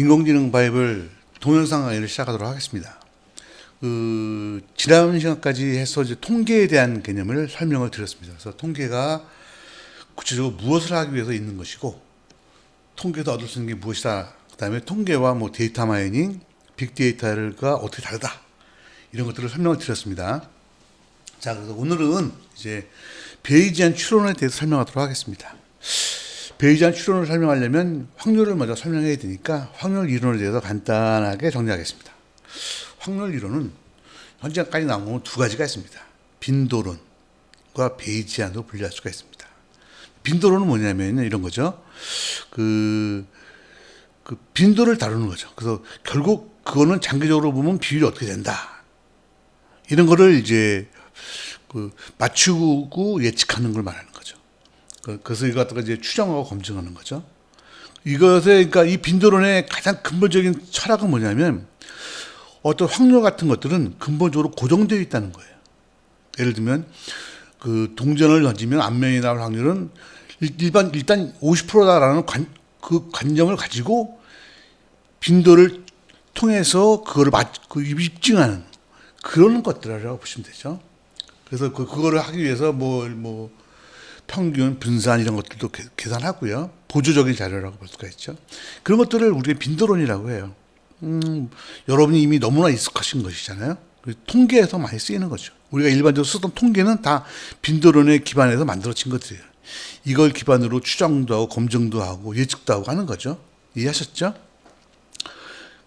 인공지능 바이블 동영상 강의를 시작하도록 하겠습니다. 지난 시간까지 해서 이제 통계에 대한 개념을 설명을 드렸습니다. 그래서 통계가 구체적으로 무엇을 하기 위해서 있는 것이고, 통계에서 얻을 수 있는 게 무엇이다. 그 다음에 통계와 데이터 마이닝, 빅데이터가 어떻게 다르다. 이런 것들을 설명을 드렸습니다. 자, 그래서 오늘은 이제 베이지안 추론에 대해서 설명하도록 하겠습니다. 베이지안 추론을 설명하려면 확률을 먼저 설명해야 되니까 확률 이론에 대해서 간단하게 정리하겠습니다. 확률 이론은 현재까지 나온 건 두 가지가 있습니다. 빈도론과 베이지안으로 분류할 수가 있습니다. 빈도론은 뭐냐면 이런 거죠. 그 빈도를 다루는 거죠. 그래서 결국 그거는 장기적으로 보면 비율이 어떻게 된다. 이런 거를 이제 맞추고 예측하는 걸 말하는 거죠. 그래서 이거 갖다가 이제 추정하고 검증하는 거죠. 그러니까 이 빈도론의 가장 근본적인 철학은 뭐냐면, 어떤 확률 같은 것들은 근본적으로 고정되어 있다는 거예요. 예를 들면, 동전을 던지면 앞면이 나올 확률은 일단 50%다라는 그 관념을 가지고 빈도를 통해서 그거를 입증하는 그런 것들이라고 보시면 되죠. 그래서 그거를 하기 위해서 평균, 분산 이런 것들도 계산하고요. 보조적인 자료라고 볼 수가 있죠. 그런 것들을 우리가 빈도론이라고 해요. 여러분이 이미 너무나 익숙하신 것이잖아요. 통계에서 많이 쓰이는 거죠. 우리가 일반적으로 쓰던 통계는 다 빈도론에 기반해서 만들어진 것들이에요. 이걸 기반으로 추정도 하고 검증도 하고 예측도 하고 하는 거죠. 이해하셨죠?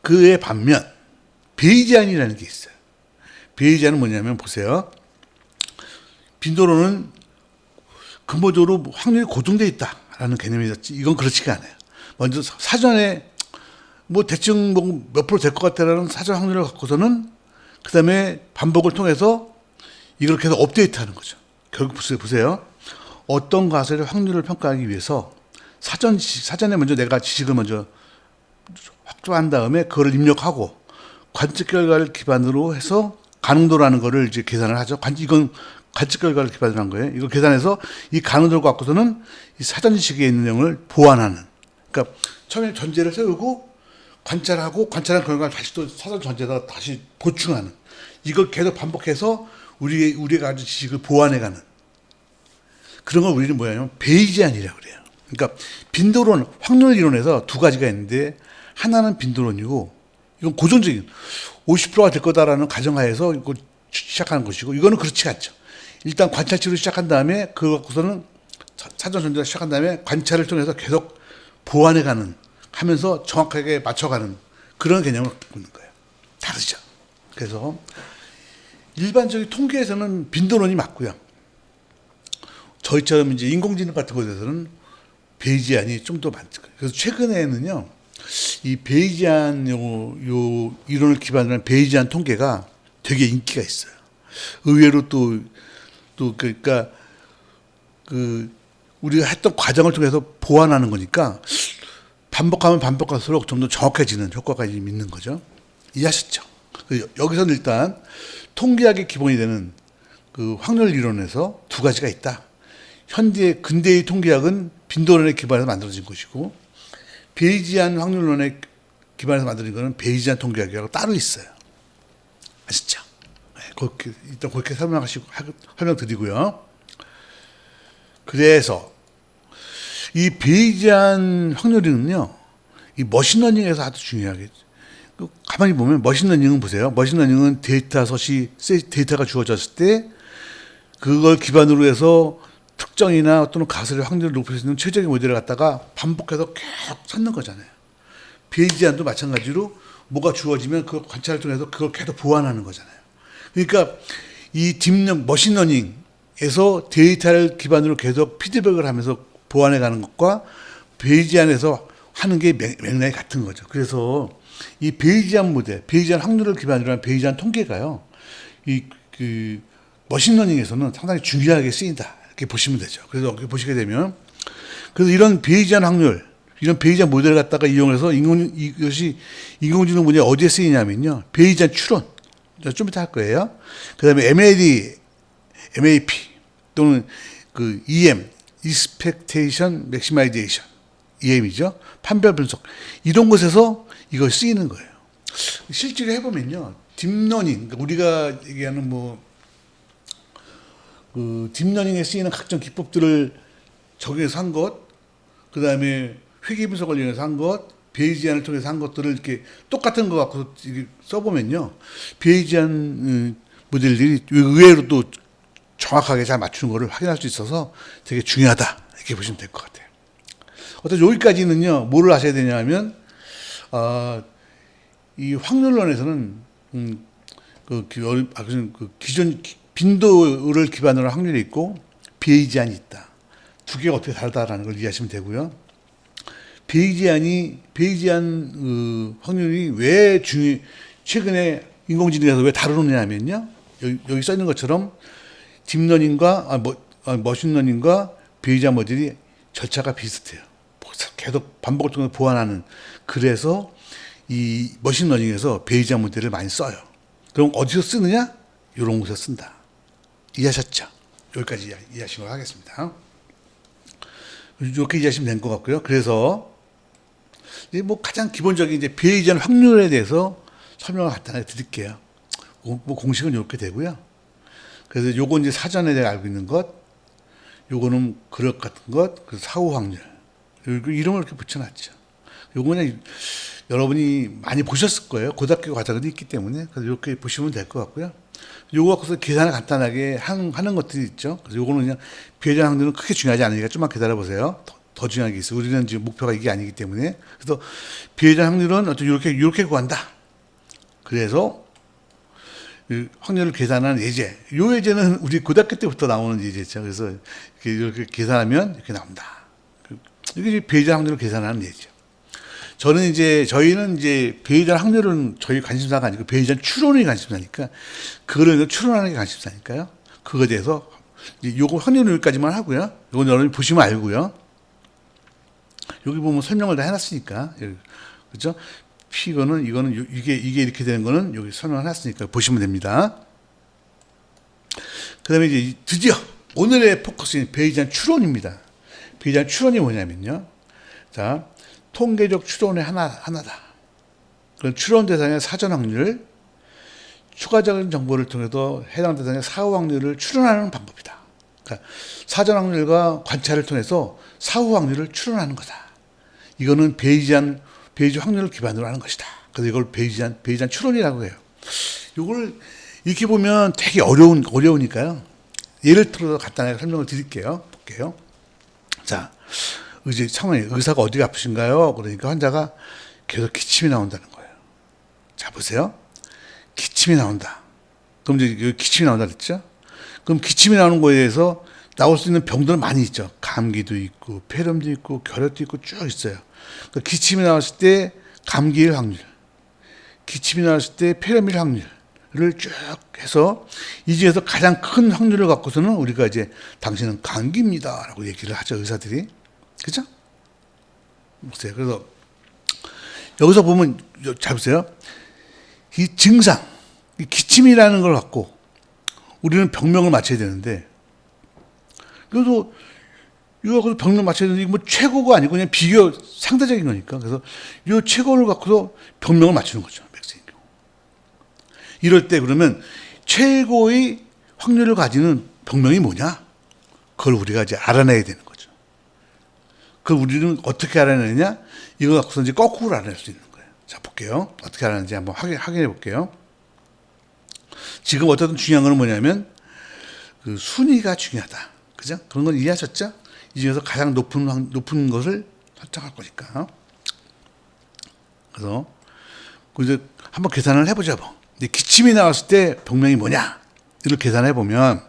그에 반면 베이지안이라는 게 있어요. 베이지안은 뭐냐면 보세요. 빈도론은 근본적으로 확률이 고정되어 있다라는 개념이 있었지. 이건 그렇지가 않아요. 먼저 사전에 대충 몇 프로 될 것 같다라는 사전 확률을 갖고서는 그 다음에 반복을 통해서 이걸 계속 업데이트하는 거죠. 결국 보세요. 어떤 가설의 확률을 평가하기 위해서 사전에 먼저 내가 지식을 먼저 확보한 다음에 그걸 입력하고 관측 결과를 기반으로 해서 가능도라는 거를 이제 계산을 하죠. 이건 관측 결과를 기반으로 한 거예요. 이걸 계산해서 이 가능도를 갖고서는 이 사전 지식에 있는 내용을 보완하는. 그러니까 처음에 전제를 세우고 관찰한 결과를 다시 또 사전 전제에다가 다시 보충하는. 이걸 계속 반복해서 우리가 가진 지식을 보완해가는. 그런 걸 우리는 뭐냐면 베이지안이라고 그래요. 그러니까 빈도론, 확률 이론에서 두 가지가 있는데, 하나는 빈도론이고, 이건 고정적인 50%가 될 거다라는 가정하에서 이거 시작하는 것이고, 이거는 그렇지 않죠. 일단 관찰치로 시작한 다음에 그걸 갖고서는 사전 전제를 시작한 다음에 관찰을 통해서 계속 보완해가는, 하면서 정확하게 맞춰가는 그런 개념을 갖고 있는 거예요. 다르죠. 그래서 일반적인 통계에서는 빈도론이 맞고요. 저희처럼 이제 인공지능 같은 것에서는 베이지안이 좀 더 많죠. 그래서 최근에는요, 이 베이지안 요 이론을 기반으로 한 베이지안 통계가 되게 인기가 있어요. 의외로 그러니까 우리가 했던 과정을 통해서 보완하는 거니까 반복하면 반복할수록 좀 더 정확해지는 효과가 있는 거죠. 이해하셨죠? 여기서는 일단 통계학의 기본이 되는 확률 이론에서 두 가지가 있다. 근대의 통계학은 빈도론에 기반해서 만들어진 것이고, 베이지안 확률론에 기반해서 만들어진 것은 베이지안 통계학이라고 따로 있어요. 아시죠? 일단 그렇게 설명드리고요. 그래서 이 베이지안 확률은요, 이 머신러닝에서 아주 중요하게, 가만히 보면 머신러닝은 보세요. 머신러닝은 데이터가 주어졌을 때 그걸 기반으로 해서 특정이나 또는 가설의 확률을 높일 수 있는 최적의 모델을 갖다가 반복해서 계속 찾는 거잖아요. 베이지안도 마찬가지로 뭐가 주어지면 그 관찰을 통해서 그걸 계속 보완하는 거잖아요. 그러니까 이 머신러닝에서 데이터를 기반으로 계속 피드백을 하면서 보완해가는 것과 베이지안에서 하는 게 맥락이 같은 거죠. 그래서 이 베이지안 모델, 베이지안 확률을 기반으로 한 베이지안 통계가요, 머신러닝에서는 상당히 중요하게 쓰인다. 이렇게 보시면 되죠. 그래서 여기 보시게 되면, 그래서 이런 베이지안 확률, 이런 베이지안 모델을 갖다가 이용해서 이것이 인공지능 분야에 어디에 쓰이냐면요, 베이지안 추론. 좀 이따 할 거예요. 그 다음에 MAP 또는 EM, Expectation Maximization, EM이죠. 판별 분석. 이런 곳에서 이걸 쓰이는 거예요. 실제로 해보면요. 딥러닝, 그러니까 우리가 얘기하는 그 딥러닝에 쓰이는 각종 기법들을 적용해서 한 것, 그 다음에 회귀 분석을 이용해서 한 것, 베이지안을 통해서 한 것들을 이렇게 똑같은 거 갖고 써보면요. 베이지안 모델들이 의외로 또 정확하게 잘 맞추는 거를 확인할 수 있어서 되게 중요하다. 이렇게 보시면 될 것 같아요. 어떤 여기까지는요, 뭐를 하셔야 되냐 하면, 이 확률론에서는, 그 기존 빈도를 기반으로 한 확률이 있고, 베이지안이 있다. 두 개가 어떻게 다르다라는 걸 이해하시면 되고요. 베이지안 확률이 왜 최근에 인공지능에서 왜 다루느냐 하면요. 여기 써 있는 것처럼 딥러닝과 머신러닝과 베이지안 모델이 절차가 비슷해요. 계속 반복을 통해서 보완하는. 그래서 이 머신러닝에서 베이지안 모델을 많이 써요. 그럼 어디서 쓰느냐? 이런 곳에서 쓴다. 이해하셨죠? 여기까지 이해하시도록 하겠습니다. 이렇게 이해하시면 될 것 같고요. 그래서 이제 뭐 가장 기본적인 이제 베이지안 확률에 대해서 설명을 간단하게 드릴게요. 뭐 공식은 이렇게 되고요. 그래서 요건 이제 사전에 내가 알고 있는 것, 요거는 그릇 같은 것, 그 사후 확률. 이름을 이렇게 붙여놨죠. 요거는 여러분이 많이 보셨을 거예요. 고등학교 과정도 있기 때문에. 그래서 이렇게 보시면 될 것 같고요. 요거 갖고서 계산을 간단하게 하는 것들이 있죠. 그래서 요거는 그냥 베이지안 확률은 크게 중요하지 않으니까 좀만 기다려보세요. 더 중요한 게 있어요. 우리는 지금 목표가 이게 아니기 때문에. 그래서 베이지안 확률은 어떤 이렇게 구한다. 그래서 확률을 계산하는 예제. 요 예제는 우리 고등학교 때부터 나오는 예제죠. 그래서 이렇게 계산하면 이렇게 나온다. 이게 베이지안 확률을 계산하는 예죠. 저희는 이제 베이지안 확률은 저희 관심사가 아니고 베이지안 추론이 관심사니까 그거를 추론하는 게 관심사니까요. 그거에 대해서 요거 확률 여기까지만 하고요. 요건 여러분이 보시면 알고요. 여기 보면 설명을 다 해놨으니까. 그죠? 이거는 이게 이렇게 되는 거는 여기 설명을 해놨으니까 보시면 됩니다. 그 다음에 이제 드디어 오늘의 포커스인 베이지안 추론입니다. 베이지안 추론이 뭐냐면요. 자, 통계적 추론의 하나다. 그런 추론 대상의 사전 확률, 추가적인 정보를 통해서 해당 대상의 사후 확률을 추론하는 방법이다. 그러니까 사전 확률과 관찰을 통해서 사후 확률을 추론하는 거다. 이거는 베이지안 확률을 기반으로 하는 것이다. 그래서 이걸 베이지안 추론이라고 해요. 이걸 이렇게 보면 되게 어려우니까요. 예를 들어서 간단하게 설명을 드릴게요. 볼게요. 자, 이제 상황이 의사가 어디가 아프신가요? 그러니까 환자가 계속 기침이 나온다는 거예요. 자, 보세요. 기침이 나온다. 그럼 이제 기침이 나온다 그랬죠? 그럼 기침이 나오는 거에 대해서 나올 수 있는 병들은 많이 있죠. 감기도 있고, 폐렴도 있고, 결핵도 있고 쭉 있어요. 그러니까 기침이 나왔을 때 감기일 확률, 기침이 나왔을 때 폐렴일 확률을 쭉 해서 이 중에서 가장 큰 확률을 갖고서는 우리가 이제 당신은 감기입니다라고 얘기를 하죠. 의사들이. 그죠? 보세요. 그래서 여기서 보면 잘 보세요. 이 증상, 이 기침이라는 걸 갖고 우리는 병명을 맞춰야 되는데 그래서 이거 병명 맞춰야 되는데 뭐 최고가 아니고 그냥 비교 상대적인 거니까 그래서 이 최고를 갖고서 병명을 맞추는 거죠. 백세인 경우. 이럴 때 그러면 최고의 확률을 가지는 병명이 뭐냐? 그걸 우리가 이제 알아내야 되는 거죠. 그걸 우리는 어떻게 알아내느냐? 이거 갖고서 이제 거꾸로 알아낼 수 있는 거예요. 자, 볼게요. 어떻게 알아내는지 한번 확인해 볼게요. 지금 어쨌든 중요한 건 뭐냐면 그 순위가 중요하다. 그죠? 그런 건 이해하셨죠? 이 중에서 가장 높은 것을 설정할 거니까. 그래서 이제 한번 계산을 해보자. 뭐. 기침이 나왔을 때 병명이 뭐냐? 이걸 계산해 보면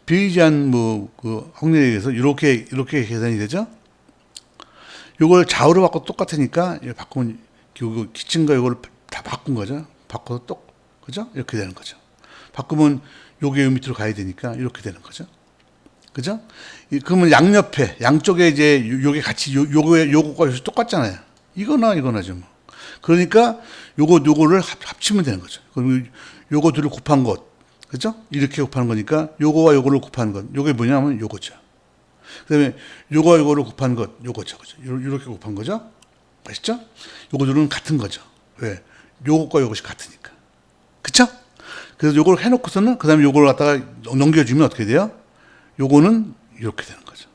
베이지안 그 확률에 의해서 이렇게 계산이 되죠. 이걸 좌우로 바꿔 똑같으니까 이걸 바꾸면 요 기침과 이걸 다 바꾼 거죠. 바꿔서 그죠? 이렇게 되는 거죠. 바꾸면 요게 요 밑으로 가야 되니까 이렇게 되는 거죠. 그죠? 그러면 양쪽에 이제 요게 같이 요거가 똑같잖아요. 이거나죠 뭐. 그러니까 요거를 합치면 되는 거죠. 그럼 요거 둘을 곱한 것. 그죠? 이렇게 곱하는 거니까 요거와 요거를 곱하는 것. 요게 뭐냐면 요거죠. 그다음에 요거를 곱한 것, 요거죠. 그죠? 요렇게 곱한 거죠. 아시죠? 요거들은 같은 거죠. 왜? 요것과 요것이 같으니까. 그쵸? 그래서 요걸 해놓고서는 그다음에 요걸 갖다가 넘겨주면 어떻게 돼요? 요거는 이렇게 되는 거죠.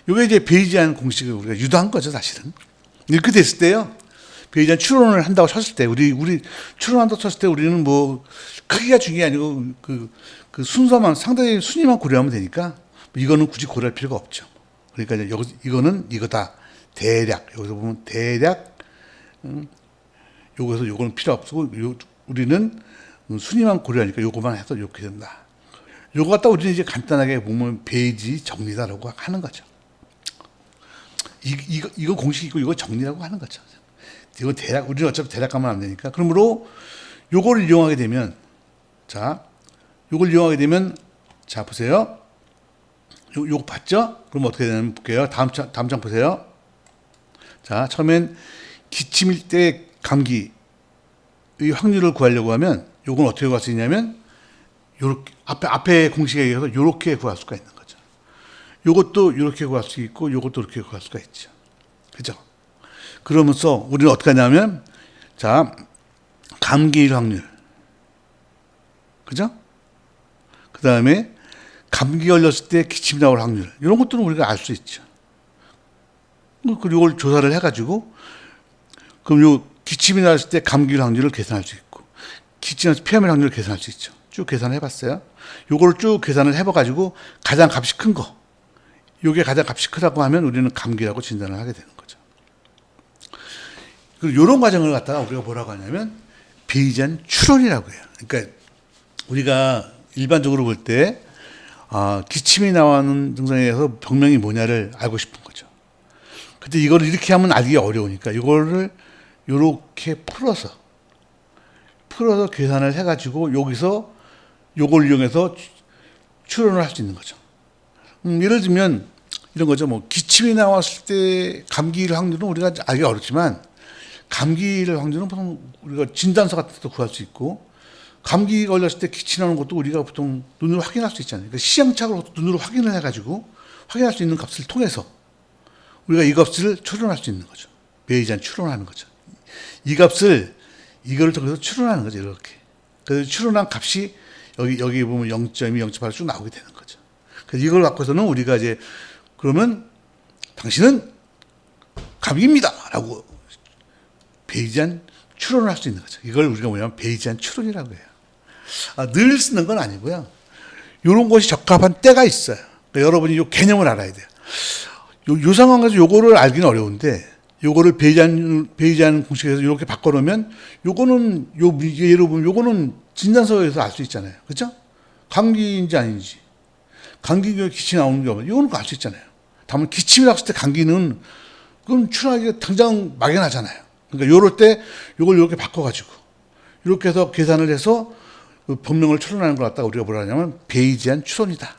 요게 이제 베이지안 공식을 우리가 유도한 거죠, 사실은. 이렇게 됐을 때요. 베이지안 추론을 한다고 쳤을 때, 우리 추론한다고 쳤을 때 우리는 뭐 크기가 중요한 게 아니고 그 순서만, 상당히 순위만 고려하면 되니까 이거는 굳이 고려할 필요가 없죠. 그러니까 이제 여기서 이거는 이거다. 대략. 여기서 보면 대략, 요거에서 요거는 필요 없고, 우리는 순위만 고려하니까 요거만 해서 이렇게 된다. 요거 갖다 우리는 이제 간단하게 보면 베이지 정리다라고 하는 거죠. 이거 공식이고 이거 정리라고 하는 거죠. 이거 대략, 우리는 어차피 대략 가면 안 되니까. 그러므로 요거를 이용하게 되면, 자, 요걸 이용하게 되면, 자, 보세요. 요거 봤죠? 그럼 어떻게 되냐면 볼게요. 다음 장 보세요. 자, 처음엔 기침일 때 감기의 확률을 구하려고 하면 요건 어떻게 구할 수 있냐면 요렇게 앞에 공식에 의해서 요렇게 구할 수가 있는 거죠. 요것도 요렇게 구할 수 있고 요것도 이렇게 구할 수가 있죠. 그죠? 그러면서 우리는 어떻게 하냐면 자, 감기일 확률. 그죠? 그다음에 감기 걸렸을 때 기침 나올 확률. 이런 것들은 우리가 알 수 있죠. 그리고 이걸 조사를 해가지고, 그럼 요 기침이 났을 때 감기일 확률을 계산할 수 있고, 기침 났을 때 폐렴일 확률을 계산할 수 있죠. 쭉 계산을 해봤어요. 요거를 쭉 계산을 해봐가지고, 가장 값이 큰 거. 요게 가장 값이 크다고 하면 우리는 감기라고 진단을 하게 되는 거죠. 그리고 요런 과정을 갖다가 우리가 뭐라고 하냐면, 베이지안 추론이라고 해요. 그러니까 우리가 일반적으로 볼 때, 기침이 나오는 증상에 의해서 병명이 뭐냐를 알고 싶은 거죠. 근데 이걸 이렇게 하면 알기 어려우니까 이거를 이렇게 풀어서 계산을 해가지고 여기서 요걸 이용해서 추론을 할 수 있는 거죠. 예를 들면 이런 거죠. 뭐 기침이 나왔을 때 감기일 확률은 우리가 알기 어렵지만 감기일 확률은 보통 우리가 진단서 같은 데도 구할 수 있고 감기 걸렸을 때 기침 나오는 것도 우리가 보통 눈으로 확인할 수 있잖아요. 그러니까 시향착오로 눈으로 확인을 해가지고 확인할 수 있는 값을 통해서 우리가 이 값을 추론할 수 있는 거죠. 베이지안 추론하는 거죠. 이 값을 이거를 통해서 추론하는 거죠. 이렇게. 그래서 추론한 값이 여기 보면 0.2, 0.8 쭉 나오게 되는 거죠. 그래서 이걸 갖고서는 우리가 이제 그러면 당신은 감기입니다라고 베이지안 추론을 할 수 있는 거죠. 이걸 우리가 뭐냐면 베이지안 추론이라고 해요. 늘 쓰는 건 아니고요. 이런 것이 적합한 때가 있어요. 그러니까 여러분이 이 개념을 알아야 돼요. 요 상황에서 요거를 알기는 어려운데, 요거를 베이지안 공식에서 이렇게 바꿔놓으면, 요거는, 예로 보면 요거는 진단서에서 알 수 있잖아요. 그죠? 감기인지 아닌지. 감기가 기침이 나오는 게 없는, 요거는 알 수 있잖아요. 다만 기침이 났을 때 감기는, 그건 추론하기가 당장 막연하잖아요. 그러니까 요럴 때, 요걸 이렇게 바꿔가지고, 이렇게 해서 계산을 해서 병명을 추론하는 걸 갖다가 우리가 뭐라 하냐면, 베이지안 추론이다.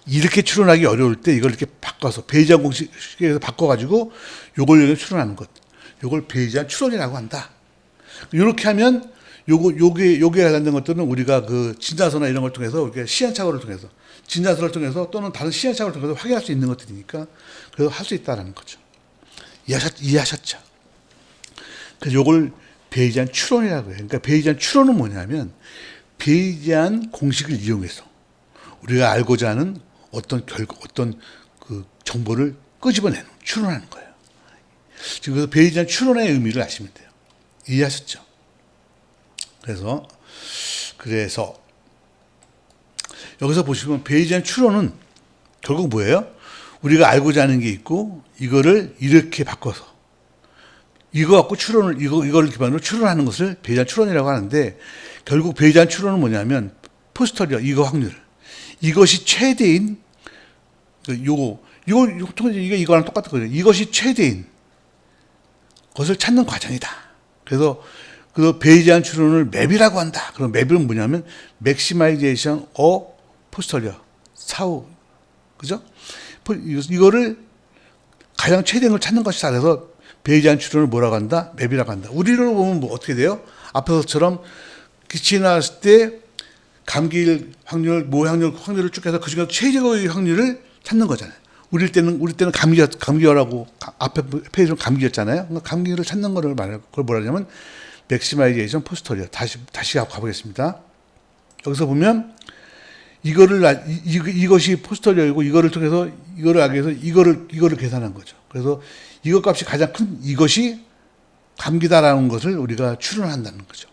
이렇게 추론하기 어려울 때 이걸 이렇게 바꿔서 베이지안 공식에서 바꿔가지고 요걸 이렇게 추론하는 것, 요걸 베이지안 추론이라고 한다. 이렇게 하면 요게 관련된 것들은 우리가 그 진단서나 이런 걸 통해서 우리가 시행착오를 통해서 진단서를 통해서 또는 다른 시행착오를 통해서 확인할 수 있는 것들이니까 그래서 할 수 있다라는 거죠. 이해하셨죠? 그래서 요걸 베이지안 추론이라고 해요. 그러니까 베이지안 추론은 뭐냐면 베이지안 공식을 이용해서 우리가 알고자 하는 어떤 그 정보를 끄집어내는, 추론하는 거예요. 지금 그래서 베이지안 추론의 의미를 아시면 돼요. 이해하셨죠? 그래서 여기서 보시면 베이지안 추론은 결국 뭐예요? 우리가 알고자 하는 게 있고 이거를 이렇게 바꿔서 이거 갖고 이거를 기반으로 추론하는 것을 베이지안 추론이라고 하는데 결국 베이지안 추론은 뭐냐면 포스터리어 이거 확률. 이것이 최대인 이거랑 똑같은 거죠. 이것이 최대인 것을 찾는 과정이다. 그래서 그 베이지안 추론을 맵이라고 한다. 그럼 맵은 뭐냐면 맥시마이제이션 포스터리어 사후, 그죠? 이거를 가장 최대인 걸 찾는 것이다. 그래서 베이지안 추론을 뭐라고 한다? 맵이라고 한다. 우리로 보면 뭐 어떻게 돼요? 앞에서처럼 기침이 나왔을 때 감기일 확률, 확률을 쭉 해서 그 중에서 최적의 확률을 찾는 거잖아요. 우리 때는 감기열하고 앞에 페이지는 감기였잖아요. 그러니까 감기를 찾는 거를 말해요. 그걸 뭐라 하냐면 맥시마이제이션 포스터리어. 다시 가보겠습니다. 여기서 보면 이것이 포스터리어이고 이거를 통해서 이거를 하기 위해서 이거를 계산한 거죠. 그래서 이것 값이 가장 큰 이것이 감기다라는 것을 우리가 추론한다는 거죠.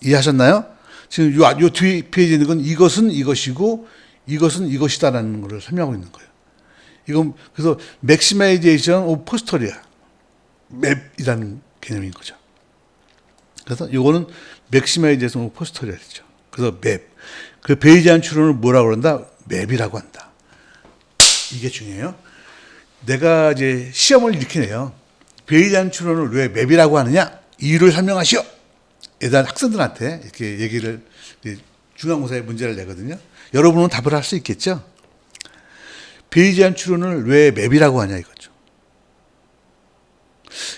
이해하셨나요? 지금 요 뒤에 페이지에 있는 건 이것은 이것이고 이것은 이것이다라는 것을 설명하고 있는 거예요. 이건 그래서 맥시마이제이션 오브 포스터리어 맵이라는 개념인 거죠. 그래서 이거는 맥시마이제이션 오브 포스터리어죠. 그래서 맵. 그 베이지안 추론을 뭐라고 그런다? 맵이라고 한다. 이게 중요해요. 내가 이제 시험을 이렇게 내요. 베이지안 추론을 왜 맵이라고 하느냐? 이유를 설명하시오. 예단 학생들한테 이렇게 얘기를 중간고사에 문제를 내거든요. 여러분은 답을 할 수 있겠죠? 베이지안 추론을 왜 맵이라고 하냐 이거죠.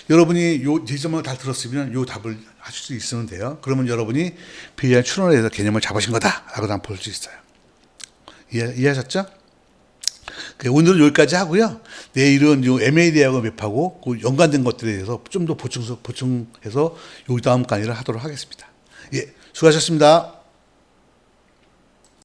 여러분이 요 제시점을 다 들었으면 요 답을 하실 수 있으면 돼요. 그러면 여러분이 베이지안 추론에 대해서 개념을 잡으신 거다라고 볼 수 있어요. 이해하셨죠? 오늘은 여기까지 하고요. 내일은 요 MAD하고 맵하고 그 연관된 것들에 대해서 좀 더 보충해서 요 다음 강의를 하도록 하겠습니다. 예, 수고하셨습니다.